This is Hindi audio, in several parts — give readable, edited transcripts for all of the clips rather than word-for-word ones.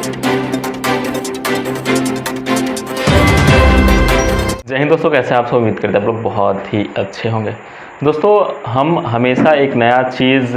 जय हिंद दोस्तों, कैसे आप सब? उम्मीद करते हैं आप लोग बहुत ही अच्छे होंगे। दोस्तों, हम हमेशा एक नया चीज़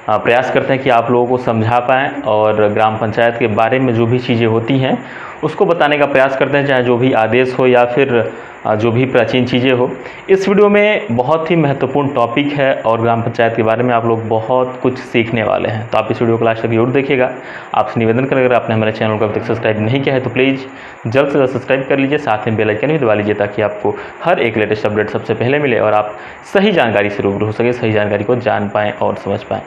प्रयास करते हैं कि आप लोगों को समझा पाएँ और ग्राम पंचायत के बारे में जो भी चीज़ें होती हैं उसको बताने का प्रयास करते हैं, चाहे जो भी आदेश हो या फिर जो भी प्राचीन चीज़ें हो। इस वीडियो में बहुत ही महत्वपूर्ण टॉपिक है और ग्राम पंचायत के बारे में आप लोग बहुत कुछ सीखने वाले हैं, तो आप इस वीडियो को लास्ट तक जरूर देखिएगा। आपसे निवेदन करें, अगर आपने हमारे चैनल को अभी तक सब्सक्राइब नहीं किया है तो प्लीज़ जल्द से जल्द सब्सक्राइब कर लीजिए, साथ में बेल आइकन भी दबा लीजिए ताकि आपको हर एक लेटेस्ट अपडेट सबसे पहले मिले और आप सही जानकारी से रूबरू हो सके, सही जानकारी को जान पाएँ और समझ पाएँ।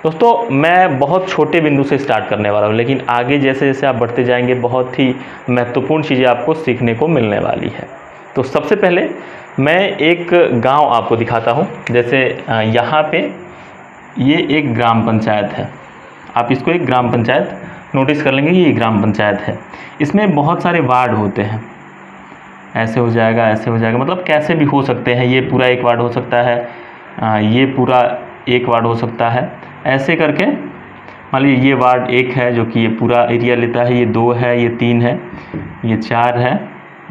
दोस्तों, मैं बहुत छोटे बिंदु से स्टार्ट करने वाला हूँ, लेकिन आगे जैसे जैसे आप बढ़ते जाएंगे बहुत ही महत्वपूर्ण चीज़ें आपको सीखने को मिलने वाली है। तो सबसे पहले मैं एक गांव आपको दिखाता हूँ। जैसे यहाँ पे ये एक ग्राम पंचायत है, आप इसको एक ग्राम पंचायत नोटिस कर लेंगे, ये ग्राम पंचायत है। इसमें बहुत सारे वार्ड होते हैं, ऐसे हो जाएगा, ऐसे हो जाएगा, मतलब कैसे भी हो सकते हैं। ये पूरा एक वार्ड हो सकता है, ये पूरा एक वार्ड हो सकता है, ऐसे करके मान लीजिए ये वार्ड एक है जो कि ये पूरा एरिया लेता है, ये 2 है, ये 3 है, ये 4 है,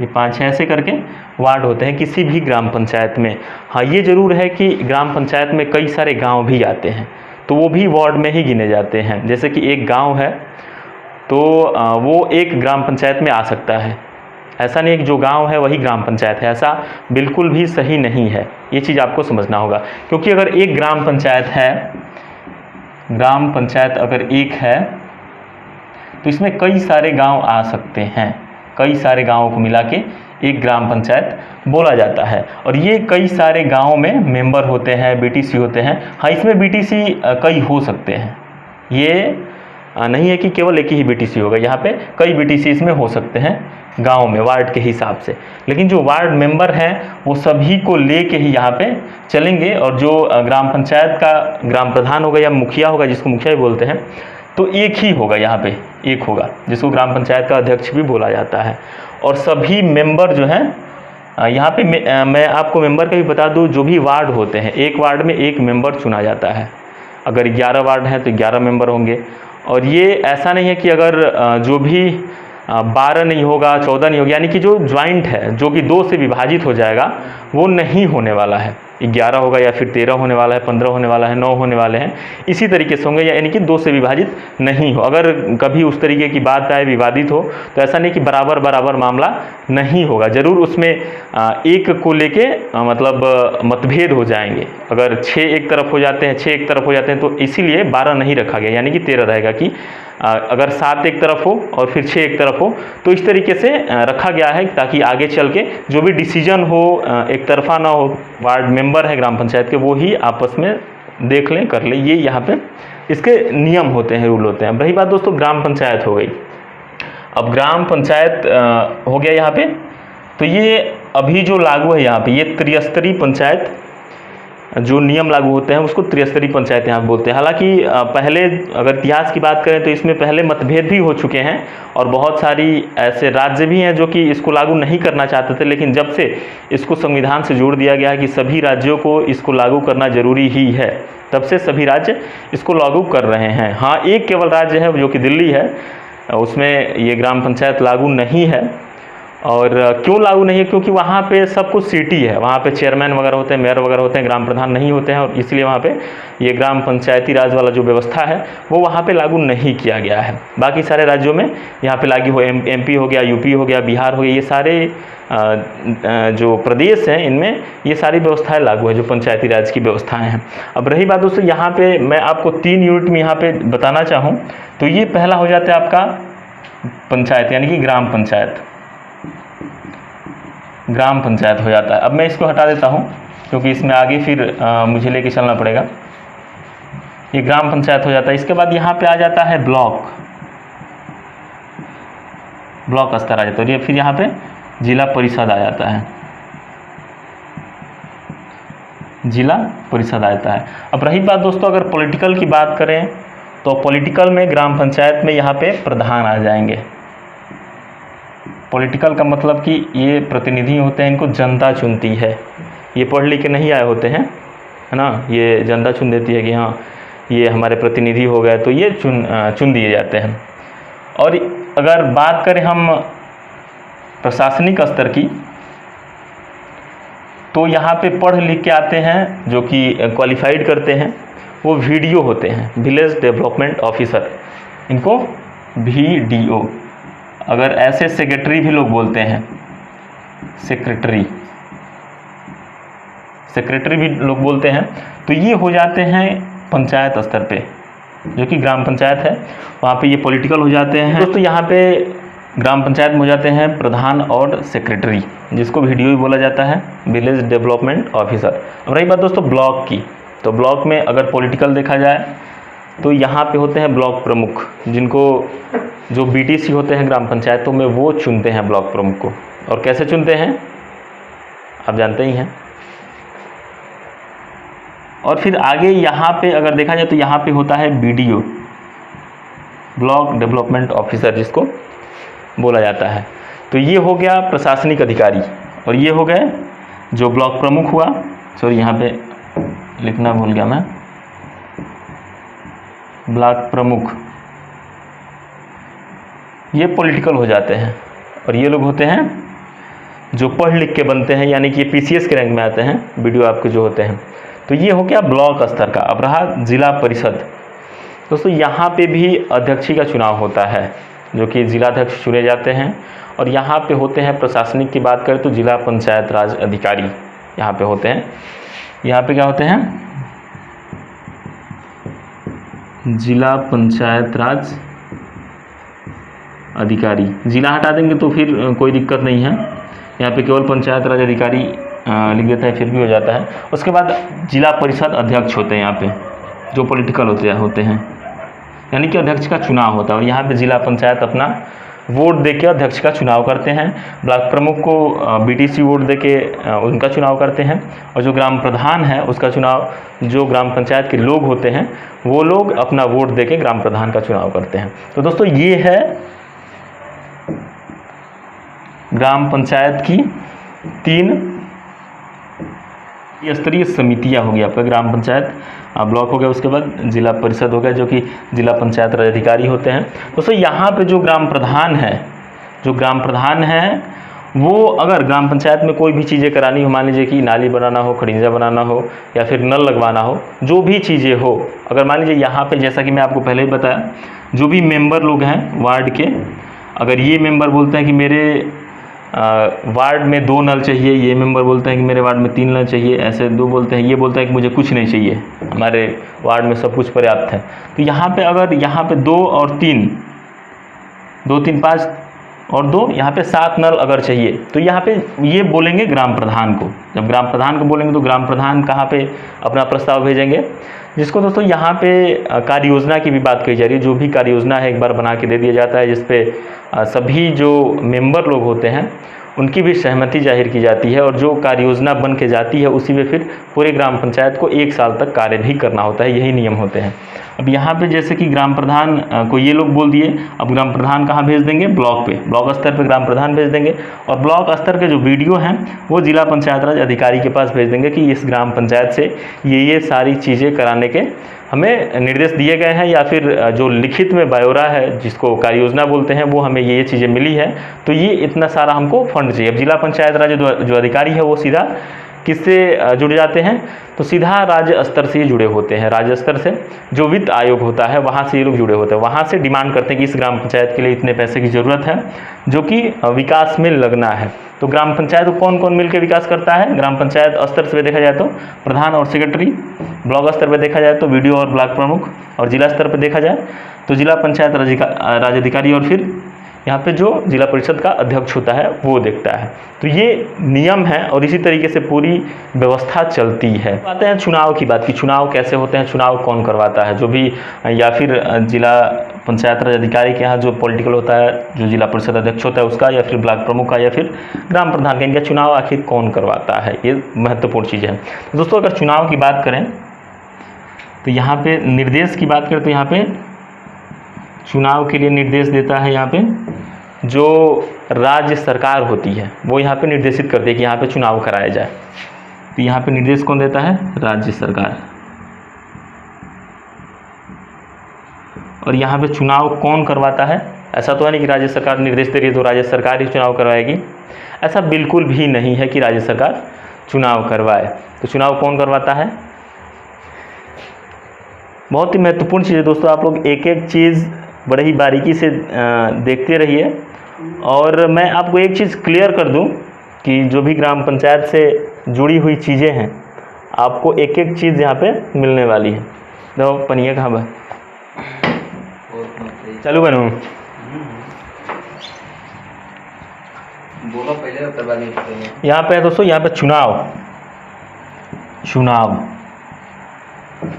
ये 5 है, ऐसे करके वार्ड होते हैं किसी भी ग्राम पंचायत में। हाँ, ये ज़रूर है कि ग्राम पंचायत में कई सारे गांव भी आते हैं, तो वो भी वार्ड में ही गिने जाते हैं। जैसे कि एक गांव है तो वो एक ग्राम पंचायत में आ सकता है। ऐसा नहीं है कि जो गांव है वही ग्राम पंचायत है, ऐसा बिल्कुल भी सही नहीं है। ये चीज़ आपको समझना होगा, क्योंकि अगर एक ग्राम पंचायत है, ग्राम पंचायत अगर एक है तो इसमें कई सारे गांव आ सकते हैं। कई सारे गांवों को मिला के एक ग्राम पंचायत बोला जाता है, और ये कई सारे गांवों में मेंबर होते हैं, बीटीसी होते हैं। हाँ, इसमें बीटीसी कई हो सकते हैं, ये नहीं है कि केवल एक ही बीटीसी होगा, यहाँ पे कई बीटीसी इसमें हो सकते हैं गांव में वार्ड के हिसाब से। लेकिन जो वार्ड मेंबर हैं वो सभी को लेके ही यहाँ पे चलेंगे, और जो ग्राम पंचायत का ग्राम प्रधान होगा या मुखिया होगा, जिसको मुखिया भी बोलते हैं, तो एक ही होगा, यहाँ पे एक होगा, जिसको ग्राम पंचायत का अध्यक्ष भी बोला जाता है। और सभी मेंबर जो हैं यहाँ पे मैं आपको मेंबर का भी बता दूँ, जो भी वार्ड होते हैं एक वार्ड में एक मेंबर चुना जाता है। अगर 11 वार्ड हैं तो 11 मेंबर होंगे। और ये ऐसा नहीं है कि अगर जो भी 12 नहीं होगा, 14 नहीं होगा, यानी कि जो ज्वाइंट है, जो कि 2 से विभाजित हो जाएगा, वो नहीं होने वाला है। 11 होगा या फिर 13 होने वाला है, 15 होने वाला है, 9 होने वाले हैं, इसी तरीके से होंगे, यानी कि 2 से विभाजित नहीं हो। अगर कभी उस तरीके की बात आए, विवादित हो, तो ऐसा नहीं कि बराबर बराबर मामला नहीं होगा, ज़रूर उसमें एक को लेके मतलब मतभेद हो जाएंगे। अगर 6 एक तरफ हो जाते हैं, 6 एक तरफ हो जाते हैं, तो इसीलिए 12 नहीं रखा गया, यानी कि 13 रहेगा। कि अगर 7 एक तरफ हो और फिर 6 एक तरफ हो, तो इस तरीके से रखा गया है ताकि आगे चल के जो भी डिसीजन हो एक तरफा ना हो। वार्ड मेंबर है ग्राम पंचायत के, वो ही आपस में देख लें, कर लें, ये यहाँ पे इसके नियम होते हैं, रूल होते हैं। अब रही बात दोस्तों, ग्राम पंचायत हो गई। अब ग्राम पंचायत हो गया यहाँ पे, तो ये अभी जो लागू है यहाँ पे, ये त्रिस्तरीय पंचायत जो नियम लागू होते हैं उसको त्रिस्तरीय पंचायत यहाँ बोलते हैं। हालांकि पहले अगर इतिहास की बात करें तो इसमें पहले मतभेद भी हो चुके हैं, और बहुत सारी ऐसे राज्य भी हैं जो कि इसको लागू नहीं करना चाहते थे, लेकिन जब से इसको संविधान से जोड़ दिया गया है कि सभी राज्यों को इसको लागू करना जरूरी ही है, तब से सभी राज्य इसको लागू कर रहे हैं। हाँ, एक केवल राज्य है जो कि दिल्ली है, उसमें ये ग्राम पंचायत लागू नहीं है। और क्यों लागू नहीं है? क्योंकि वहाँ पे सब कुछ सिटी है, वहाँ पे चेयरमैन वगैरह होते हैं, मेयर वगैरह होते हैं, ग्राम प्रधान नहीं होते हैं, और इसलिए वहाँ पे ये ग्राम पंचायती राज वाला जो व्यवस्था है वो वहाँ पे लागू नहीं किया गया है। बाकी सारे राज्यों में यहाँ पे लागू हो, एमपी हो गया, यूपी हो गया, बिहार हो गया, ये सारे जो प्रदेश हैं इनमें ये सारी व्यवस्थाएँ लागू है, जो पंचायती राज की व्यवस्थाएँ हैं। अब रही बात दोस्तों, यहाँ पर मैं आपको 3 यूनिट में यहाँ पर बताना चाहूँ, तो ये पहला हो जाता है आपका पंचायत, यानी कि ग्राम पंचायत, ग्राम पंचायत हो जाता है। अब मैं इसको हटा देता हूँ क्योंकि इसमें आगे फिर मुझे लेके चलना पड़ेगा। ये ग्राम पंचायत हो जाता है। इसके बाद यहाँ पे आ जाता है ब्लॉक, ब्लॉक स्तर आ जाता है, और ये फिर यहाँ पे जिला परिषद आ जाता है, जिला परिषद आ जाता है। अब रही बात दोस्तों, अगर पॉलिटिकल की बात करें तो पॉलिटिकल में ग्राम पंचायत में यहाँ पे प्रधान आ जाएंगे। पॉलिटिकल का मतलब कि ये प्रतिनिधि होते हैं, इनको जनता चुनती है, ये पढ़ लिख के नहीं आए होते हैं, है ना, ये जनता चुन देती है कि हाँ ये हमारे प्रतिनिधि हो गए, तो ये चुन दिए जाते हैं। और अगर बात करें हम प्रशासनिक स्तर की, तो यहाँ पे पढ़ लिख के आते हैं जो कि क्वालिफाइड करते हैं, वो VDO होते हैं, विलेज डेवलपमेंट ऑफिसर, इनको VDO, अगर ऐसे सेक्रेटरी भी लोग बोलते हैं, सेक्रेटरी भी लोग बोलते हैं। तो ये हो जाते हैं पंचायत स्तर पे, जो कि ग्राम पंचायत है, वहाँ पे ये पॉलिटिकल हो जाते हैं। दोस्तों यहाँ पे ग्राम पंचायत में हो जाते हैं प्रधान और सेक्रेटरी, जिसको VDO भी बोला जाता है, विलेज डेवलपमेंट ऑफिसर। अब रही बात दोस्तों ब्लॉक की, तो ब्लॉक में अगर पॉलिटिकल देखा जाए तो यहाँ पे होते हैं ब्लॉक प्रमुख, जिनको जो BTC होते हैं ग्राम पंचायतों में, वो चुनते हैं ब्लॉक प्रमुख को। और कैसे चुनते हैं आप जानते ही हैं। और फिर आगे यहाँ पे अगर देखा जाए तो यहाँ पे होता है BDO, ब्लॉक डेवलपमेंट ऑफिसर, जिसको बोला जाता है। तो ये हो गया प्रशासनिक अधिकारी, और ये हो गए जो ब्लॉक प्रमुख हुआ, सॉरी यहाँ पे लिखना भूल गया मैं, ब्लॉक प्रमुख, ये पॉलिटिकल हो जाते हैं। और ये लोग होते हैं जो पढ़ लिख के बनते हैं, यानी कि PCS के रैंक में आते हैं, BDO आपके जो होते हैं। तो ये हो गया ब्लॉक स्तर का। अब रहा जिला परिषद। दोस्तों यहाँ पे भी अध्यक्षी का चुनाव होता है, जो कि जिलाध्यक्ष चुने जाते हैं। और यहाँ पे होते हैं, प्रशासनिक की बात करें तो जिला पंचायत राज अधिकारी यहाँ पे होते हैं। यहाँ पे क्या होते हैं, जिला पंचायत राज अधिकारी। जिला हटा देंगे तो फिर कोई दिक्कत नहीं है, यहाँ पे केवल पंचायत राज अधिकारी लिख देते हैं, फिर भी हो जाता है। उसके बाद जिला परिषद अध्यक्ष होते हैं यहाँ पे, जो पॉलिटिकल होते हैं, यानी कि अध्यक्ष का चुनाव होता है। और यहाँ पे जिला पंचायत अपना वोट देके अध्यक्ष का चुनाव करते हैं। ब्लॉक प्रमुख को BTC वोट देके उनका चुनाव करते हैं। और जो ग्राम प्रधान है उसका चुनाव जो ग्राम पंचायत के लोग होते हैं वो लोग अपना वोट देके ग्राम प्रधान का चुनाव करते हैं। तो दोस्तों ये है ग्राम पंचायत की 3 स्तरीय समितियां होगी आपका, ग्राम पंचायत, ब्लॉक हो गया, उसके बाद जिला परिषद हो गया, जो कि जिला पंचायत राज अधिकारी होते हैं। दोस्तों यहाँ पे जो ग्राम प्रधान है वो अगर ग्राम पंचायत में कोई भी चीज़ें करानी हो, मान लीजिए कि नाली बनाना हो, खड़ीजा बनाना हो, या फिर नल लगवाना हो, जो भी चीज़ें हो, अगर मान लीजिए यहाँ पे जैसा कि मैं आपको पहले ही बताया, जो भी मेंबर लोग हैं वार्ड के, अगर ये मेंबर बोलते हैं कि मेरे वार्ड में 2 नल चाहिए, ये मेंबर बोलते हैं कि मेरे वार्ड में 3 नल चाहिए, ऐसे 2 बोलते हैं, ये बोलता है कि मुझे कुछ नहीं चाहिए, हमारे वार्ड में सब कुछ पर्याप्त है। तो यहाँ पे अगर यहाँ पे 2 और 3, 2 3 5 और 2, यहाँ पे 7 नल अगर चाहिए, तो यहाँ पे ये बोलेंगे ग्राम प्रधान को। जब ग्राम प्रधान को बोलेंगे तो ग्राम प्रधान कहाँ पे अपना प्रस्ताव भेजेंगे, जिसको दोस्तों यहाँ पे कार्य योजना की भी बात कही जा रही है। जो भी कार्य योजना है एक बार बना के दे दिया जाता है, जिसपे सभी जो मेंबर लोग होते हैं उनकी भी सहमति जाहिर की जाती है, और जो कार्य योजना बन के जाती है उसी में फिर पूरे ग्राम पंचायत को 1 साल तक कार्य भी करना होता है, यही नियम होते हैं। अब यहाँ पे जैसे कि ग्राम प्रधान को ये लोग बोल दिए, अब ग्राम प्रधान कहाँ भेज देंगे, ब्लॉक पे, ब्लॉक स्तर पे ग्राम प्रधान भेज देंगे, और ब्लॉक स्तर के जो BDO हैं वो जिला पंचायत राज अधिकारी के पास भेज देंगे कि इस ग्राम पंचायत से ये सारी चीज़ें कराने के हमें निर्देश दिए गए हैं, या फिर जो लिखित में ब्यौरा है जिसको कार्य योजना बोलते हैं, वो हमें ये चीज़ें मिली है, तो ये इतना सारा हमको फंड चाहिए। अब जिला पंचायत राज जो अधिकारी है वो सीधा किससे जुड़ जाते हैं, तो सीधा राज्य स्तर से ही जुड़े होते हैं। राज्य स्तर से जो वित्त आयोग होता है वहाँ से ये लोग जुड़े होते हैं, वहाँ से डिमांड करते हैं कि इस ग्राम पंचायत के लिए इतने पैसे की ज़रूरत है जो कि विकास में लगना है। तो ग्राम पंचायत को कौन कौन मिलकर विकास करता है, ग्राम पंचायत स्तर से देखा जाए तो प्रधान और सेक्रेटरी, ब्लॉक स्तर पर देखा जाए तो BDO और ब्लॉक प्रमुख, और जिला स्तर पर देखा जाए तो जिला पंचायत राज अधिकारी, और फिर यहाँ पे जो जिला परिषद का अध्यक्ष होता है वो देखता है। तो ये नियम है और इसी तरीके से पूरी व्यवस्था चलती है। आते हैं चुनाव की बात की, चुनाव कैसे होते हैं, चुनाव कौन करवाता है, जो भी, या फिर जिला पंचायत राज अधिकारी के यहाँ जो पॉलिटिकल होता है, जो जिला परिषद अध्यक्ष होता है उसका, या फिर ब्लॉक प्रमुख का, या फिर ग्राम प्रधान का, इनका चुनाव आखिर कौन करवाता है, ये महत्वपूर्ण चीज़ है। तो दोस्तों अगर चुनाव की बात करें तो यहाँ पे निर्देश की बात करें तो यहाँ पे चुनाव के लिए निर्देश देता है, यहाँ पे जो राज्य सरकार होती है वो यहाँ पे निर्देशित करती है कि यहाँ पे चुनाव कराया जाए। तो यहाँ पे निर्देश कौन देता है, राज्य सरकार। और यहाँ पे चुनाव कौन करवाता है, ऐसा तो है नहीं कि राज्य सरकार निर्देश दे रही है तो राज्य सरकार ही चुनाव करवाएगी, ऐसा बिल्कुल भी नहीं है कि राज्य सरकार चुनाव करवाए। तो चुनाव कौन करवाता है? बहुत ही महत्वपूर्ण चीज़ है दोस्तों, आप लोग एक एक चीज़ बड़े ही बारीकी से देखते रहिए। और मैं आपको एक चीज़ क्लियर कर दूं कि जो भी ग्राम पंचायत से जुड़ी हुई चीज़ें हैं आपको एक एक चीज़ यहाँ पे मिलने वाली है। तो पनिया कहाँ बा चालू बनू बोलो पहले, यहाँ पे है दोस्तों, यहाँ पे चुनाव।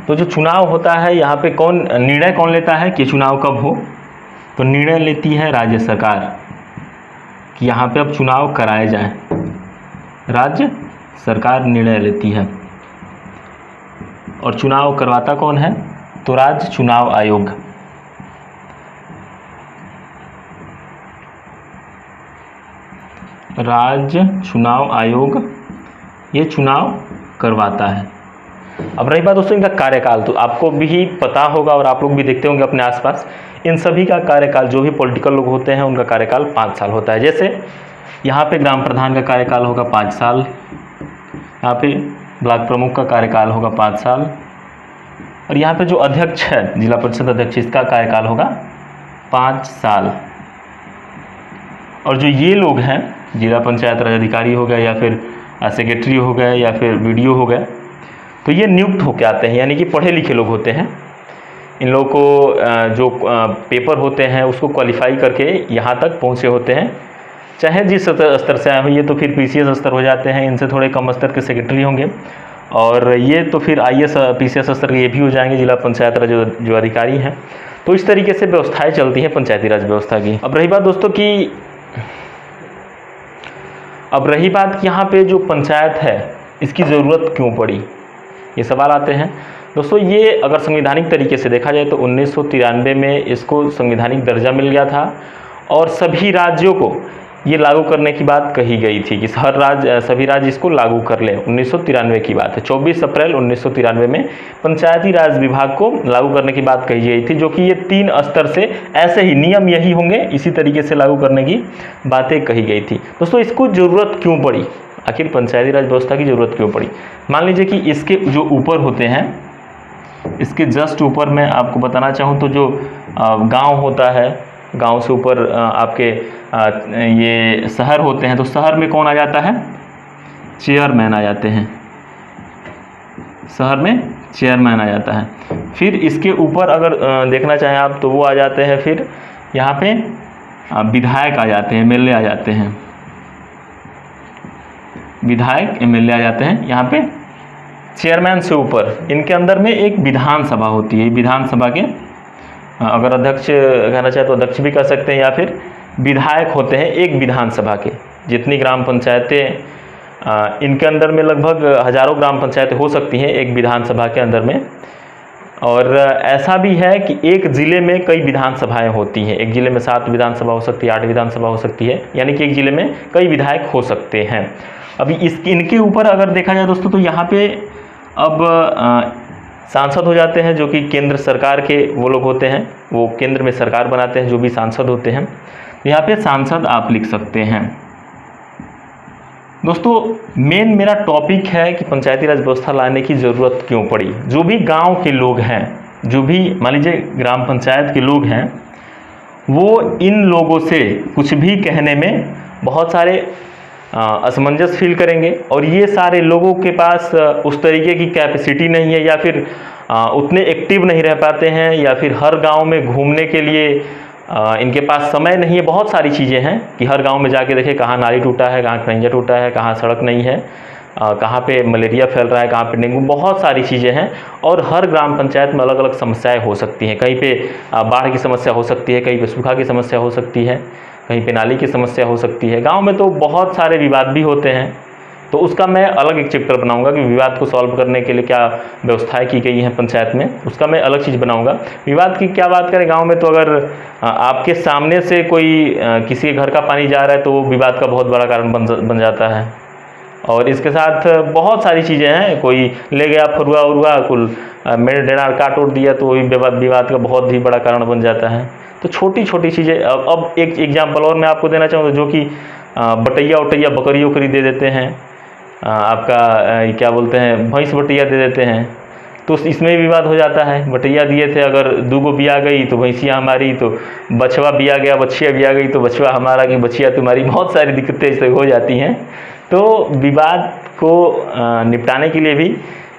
तो जो चुनाव होता है यहाँ पे निर्णय कौन लेता है कि चुनाव कब हो? तो निर्णय लेती है राज्य सरकार कि यहाँ पे अब चुनाव कराए जाएं। राज्य सरकार निर्णय लेती है। और चुनाव करवाता कौन है? तो राज्य चुनाव आयोग। राज्य चुनाव आयोग ये चुनाव करवाता है। अब रही बात दोस्तों इनका कार्यकाल, तो आपको भी पता होगा और आप लोग भी देखते होंगे अपने आसपास, इन सभी का कार्यकाल, जो भी पॉलिटिकल लोग होते हैं उनका कार्यकाल 5 साल होता है। जैसे यहाँ पे ग्राम प्रधान का कार्यकाल होगा 5 साल, यहाँ पे ब्लॉक प्रमुख का कार्यकाल होगा 5 साल, और यहाँ पे जो अध्यक्ष है, जिला परिषद अध्यक्ष, इसका कार्यकाल होगा 5 साल। और जो ये लोग हैं, जिला पंचायत राज अधिकारी हो गए या फिर सेक्रेटरी हो गए या फिर वीडियो हो गए, तो ये नियुक्त होकर आते हैं, यानी कि पढ़े लिखे लोग होते हैं। इन लोगों को जो पेपर होते हैं उसको क्वालिफाई करके यहाँ तक पहुँचे होते हैं, चाहे जिस स्तर से आए हो। ये तो फिर पीसीएस स्तर हो जाते हैं, इनसे थोड़े कम स्तर के सेक्रेटरी होंगे, और ये तो फिर आईएएस पीसीएस स्तर के ये भी हो जाएंगे, जिला पंचायत राज जो अधिकारी हैं। तो इस तरीके से व्यवस्थाएँ चलती हैं पंचायती राज व्यवस्था की। अब रही बात दोस्तों कि यहाँ पे जो पंचायत है इसकी ज़रूरत क्यों पड़ी, ये सवाल आते हैं दोस्तों। ये अगर संवैधानिक तरीके से देखा जाए तो 1993 में इसको संवैधानिक दर्जा मिल गया था, और सभी राज्यों को ये लागू करने की बात कही गई थी कि सभी राज्य इसको लागू कर लें। 1993 की बात है, 24 अप्रैल 1993 में पंचायती राज विभाग को लागू करने की बात कही गई थी, जो कि ये 3 स्तर से ऐसे ही नियम यही होंगे, इसी तरीके से लागू करने की बातें कही गई थी। दोस्तों इसको ज़रूरत क्यों पड़ी, आखिर पंचायती राज व्यवस्था की ज़रूरत क्यों पड़ी? मान लीजिए कि इसके जो ऊपर होते हैं, इसके जस्ट ऊपर मैं आपको बताना चाहूँ तो जो गांव होता है, गांव से ऊपर आपके ये शहर होते हैं, तो शहर में कौन आ जाता है? चेयरमैन आ जाते हैं, शहर में चेयरमैन आ जाता है। फिर इसके ऊपर अगर देखना चाहें आप तो वो आ जाते हैं, फिर यहाँ पे विधायक आ जाते हैं, एमएलए आ जाते हैं, विधायक एमएलए आ जाते हैं। यहाँ पे चेयरमैन से ऊपर इनके अंदर में एक विधानसभा होती है। विधानसभा के अगर अध्यक्ष कहना चाहे तो अध्यक्ष भी कह सकते हैं, या फिर विधायक होते हैं एक विधानसभा के। जितनी ग्राम पंचायतें इनके अंदर में लगभग हज़ारों ग्राम पंचायतें हो सकती हैं एक विधानसभा के अंदर में। और ऐसा भी है कि एक ज़िले में कई विधानसभाएं होती हैं, एक ज़िले में 7 विधानसभा हो सकती है, 8 विधानसभा हो सकती है, यानी कि एक ज़िले में कई विधायक हो सकते हैं। अभी इनके ऊपर अगर देखा जाए दोस्तों तो यहाँ पे अब सांसद हो जाते हैं, जो कि केंद्र सरकार के वो लोग होते हैं, वो केंद्र में सरकार बनाते हैं, जो भी सांसद होते हैं। यहाँ पे सांसद आप लिख सकते हैं। दोस्तों मेन मेरा टॉपिक है कि पंचायती राज व्यवस्था लाने की ज़रूरत क्यों पड़ी। जो भी गांव के लोग हैं, जो भी मान लीजिए ग्राम पंचायत के लोग हैं, वो इन लोगों से कुछ भी कहने में बहुत सारे असमंजस फील करेंगे, और ये सारे लोगों के पास उस तरीके की कैपेसिटी नहीं है, या फिर उतने एक्टिव नहीं रह पाते हैं, या फिर हर गांव में घूमने के लिए इनके पास समय नहीं है। बहुत सारी चीज़ें हैं कि हर गांव में जाके देखें कहाँ नाली टूटा है, कहाँ खरंजा टूटा है, कहाँ सड़क नहीं है, कहाँ पे मलेरिया फैल रहा है, कहाँ पे डेंगू, बहुत सारी चीज़ें हैं। और हर ग्राम पंचायत में अलग अलग समस्याएं हो सकती हैं। कहीं पे बाढ़ की समस्या हो सकती है, कहीं पे सूखा की समस्या हो सकती है, कहीं पे नाली की समस्या हो सकती है। गांव में तो बहुत सारे विवाद भी होते हैं, तो उसका मैं अलग एक चैप्टर बनाऊंगा कि विवाद को सॉल्व करने के लिए क्या व्यवस्थाएं की गई हैं पंचायत में, उसका मैं अलग चीज़ बनाऊंगा। विवाद की क्या बात करें, गांव में तो अगर आपके सामने से कोई किसी के घर का पानी जा रहा है तो वो विवाद का बहुत बड़ा कारण बन जाता है। और इसके साथ बहुत सारी चीज़ें हैं, कोई ले गया फरुआ उरुआ, कुल मेरे डेढ़ काट उड़ दिया, तो वही विवाद का बहुत ही बड़ा कारण बन जाता है। तो छोटी छोटी चीज़ें, अब एक एग्जाम्पल और मैं आपको देना चाहूँगा, जो कि बटैया उटैया बकरी उकरी दे देते हैं, आपका क्या बोलते हैं भैंस बटैया दे देते हैं, तो इसमें विवाद हो जाता है। बटैया दिए थे, अगर 2 गो बिया गई तो भैंसिया हमारी, तो बछवा बिया गया बछिया बिया गई तो बछवा हमारा कि बछिया तुम्हारी, बहुत सारी दिक्कतें इससे हो जाती हैं। तो विवाद को निपटाने के लिए भी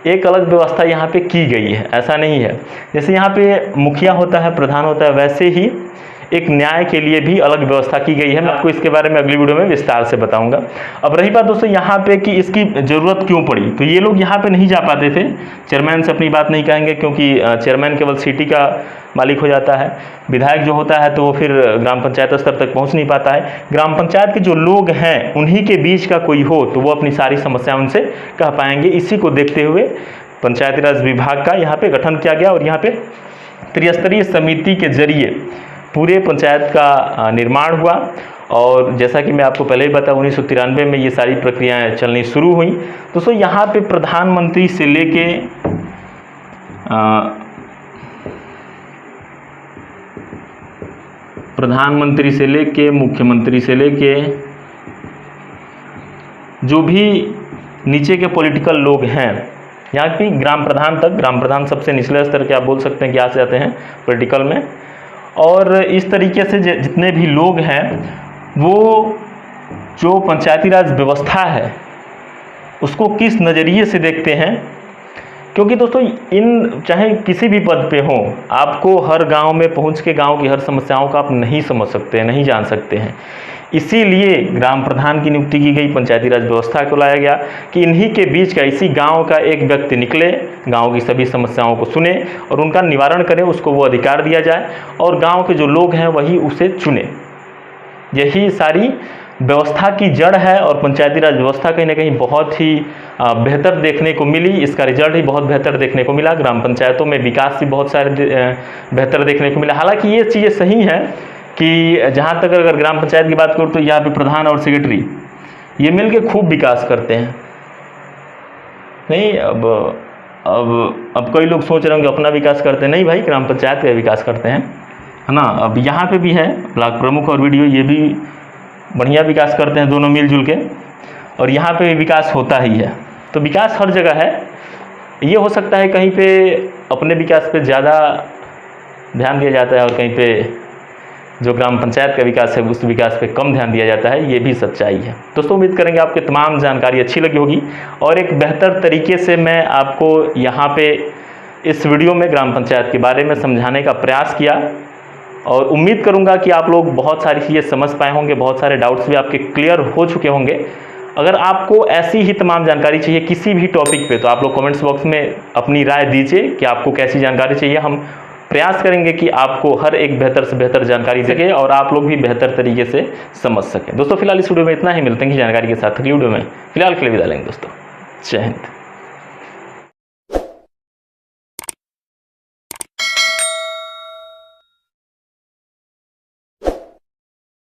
एक अलग व्यवस्था यहाँ पे की गई है, ऐसा नहीं है। जैसे यहाँ पे मुखिया होता है, प्रधान होता है, वैसे ही एक न्याय के लिए भी अलग व्यवस्था की गई है। मैं आपको इसके बारे में अगली वीडियो में विस्तार से बताऊंगा। अब रही बात दोस्तों यहाँ पे कि इसकी ज़रूरत क्यों पड़ी, तो ये लोग यहाँ पे नहीं जा पाते थे। चेयरमैन से अपनी बात नहीं कहेंगे, क्योंकि चेयरमैन केवल सिटी का मालिक हो जाता है। विधायक जो होता है तो वो फिर ग्राम पंचायत स्तर तक पहुँच नहीं पाता है। ग्राम पंचायत के जो लोग हैं उन्हीं के बीच का कोई हो तो वो अपनी सारी समस्या उनसे कह पाएंगे। इसी को देखते हुए पंचायती राज विभाग का यहाँ पे गठन किया गया और यहाँ पे त्रिस्तरीय समिति के जरिए पूरे पंचायत का निर्माण हुआ। और जैसा कि मैं आपको पहले ही बताया 1993 में ये सारी प्रक्रियाएं चलनी शुरू हुई। दोस्तों यहाँ पे प्रधानमंत्री से लेके मुख्यमंत्री से लेके जो भी नीचे के पॉलिटिकल लोग हैं, यहाँ की ग्राम प्रधान तक, ग्राम प्रधान सबसे निचले स्तर के आप बोल सकते हैं कि आ जाते हैं पॉलिटिकल में। और इस तरीके से जितने भी लोग हैं वो जो पंचायती राज व्यवस्था है उसको किस नज़रिए से देखते हैं, क्योंकि दोस्तों इन चाहे किसी भी पद पे हो, आपको हर गांव में पहुंच के गांव की हर समस्याओं का आप नहीं समझ सकते हैं, नहीं जान सकते हैं। इसीलिए ग्राम प्रधान की नियुक्ति की गई, पंचायती राज व्यवस्था को लाया गया कि इन्हीं के बीच का, इसी गांव का एक व्यक्ति निकले, गांव की सभी समस्याओं को सुने और उनका निवारण करे, उसको वो अधिकार दिया जाए और गांव के जो लोग हैं वही उसे चुने। यही सारी व्यवस्था की जड़ है और पंचायती राज व्यवस्था कहीं ना कहीं बहुत ही बेहतर देखने को मिली। इसका रिजल्ट ही बहुत बेहतर देखने को मिला। ग्राम पंचायतों में विकास भी बहुत सारे बेहतर देखने को मिला। हालांकि ये चीज़ें सही हैं कि जहाँ तक अगर ग्राम पंचायत की बात करूँ तो यहाँ पे प्रधान और सेक्रेटरी ये मिलके खूब विकास करते हैं। नहीं, अब कई लोग सोच रहे होंगे अपना विकास करते हैं, नहीं भाई, ग्राम पंचायत का विकास करते हैं, है ना। अब यहाँ पे भी है ब्लॉक प्रमुख और वीडियो, ये भी बढ़िया विकास करते हैं, दोनों मिलजुल के, और यहाँ पे भी विकास होता ही है। तो विकास हर जगह है। ये हो सकता है कहीं पे अपने विकास पे ज़्यादा ध्यान दिया जाता है और कहीं पे जो ग्राम पंचायत का विकास है उस विकास पे कम ध्यान दिया जाता है, ये भी सच्चाई है। दोस्तों उम्मीद करेंगे आपको तमाम जानकारी अच्छी लगी होगी और एक बेहतर तरीके से मैं आपको यहाँ पे इस वीडियो में ग्राम पंचायत के बारे में समझाने का प्रयास किया और उम्मीद करूँगा कि आप लोग बहुत सारी चीज़ें समझ पाए होंगे, बहुत सारे डाउट्स भी आपके क्लियर हो चुके होंगे। अगर आपको ऐसी ही तमाम जानकारी चाहिए किसी भी टॉपिक पे तो आप लोग कमेंट्स बॉक्स में अपनी राय दीजिए कि आपको कैसी जानकारी चाहिए। हम प्रयास करेंगे कि आपको हर एक बेहतर से बेहतर जानकारी सके और आप लोग भी बेहतर तरीके से समझ सकें। दोस्तों फिलहाल इस वीडियो में इतना ही, मिलते हैं जानकारी के साथ अगली वीडियो में। फिलहाल के लिए विदा लेंगे दोस्तों, जय हिंद।